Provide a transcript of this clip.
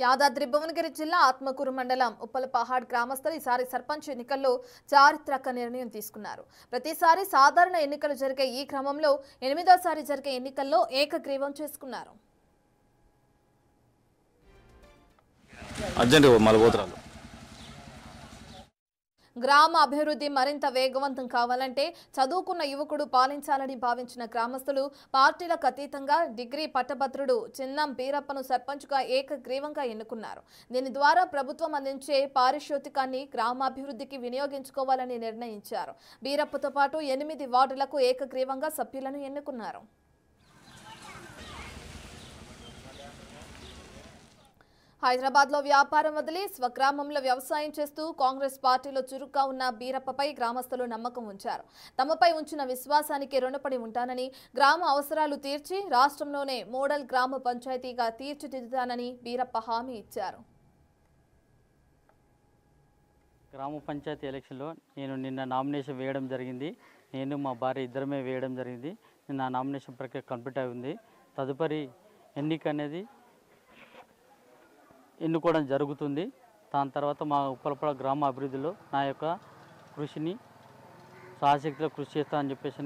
యాదాద్రి భువనగిరి జిల్లా ఆత్మకూరు మండలం ఉప్పలపహాడ్ గ్రామస్తులు ఈసారి సర్పంచ్ ఎన్నికల్లో చారిత్రక నిర్ణయం తీసుకున్నారు. ప్రతిసారి సాధారణ ఎన్నికలు జరిగే ఈ క్రమంలో 8వ జరిగే ఎన్నికల్లో ఏకగ్రీవం చేసుకున్నారు. గ్రామ అభివృద్ధి మరింత వేగవంతం కావాలంటే చదువుకున్న యువకుడు పాలించాలని భావించిన గ్రామస్తులు పార్టీలకు అతీతంగా డిగ్రీ పట్టభద్రుడు చిన్నం బీరప్పను సర్పంచ్గా ఏకగ్రీవంగా ఎన్నుకున్నారు. దీని ద్వారా ప్రభుత్వం అందించే పారితోషికాన్ని గ్రామాభివృద్ధికి వినియోగించుకోవాలని నిర్ణయించారు. బీరప్పతో పాటు 8 వార్డులకు ఏకగ్రీవంగా సభ్యులను ఎన్నుకున్నారు. హైదరాబాద్లో వ్యాపారం వదిలి స్వగ్రామంలో వ్యవసాయం చేస్తూ కాంగ్రెస్ పార్టీలో చురుగ్గా ఉన్న బీరప్పపై గ్రామస్తులు నమ్మకం ఉంచారు. తమపై ఉంచిన విశ్వాసానికి రుణపడి ఉంటానని, గ్రామ అవసరాలు తీర్చి రాష్ట్రంలోనే మోడల్ గ్రామ పంచాయతీగా తీర్చిదిద్దుతానని బీరప్ప హామీ ఇచ్చారు. గ్రామ పంచాయతీ ఎలక్షన్లో నేను నిన్న నామినేషన్ వేయడం జరిగింది. నేను మా భార్య ఇద్దరమే వేయడం జరిగింది. నిన్న నామినేషన్ ప్రక్రియ కంప్లీట్ అయి ఉంది. తదుపరి ఎన్నిక అనేది ఎన్నుకోవడం జరుగుతుంది. దాని తర్వాత మా ఉప్పలపడ గ్రామ అభివృద్ధిలో నా యొక్క కృషిని సాయశక్తిలో కృషి చేస్తా అని చెప్పేసి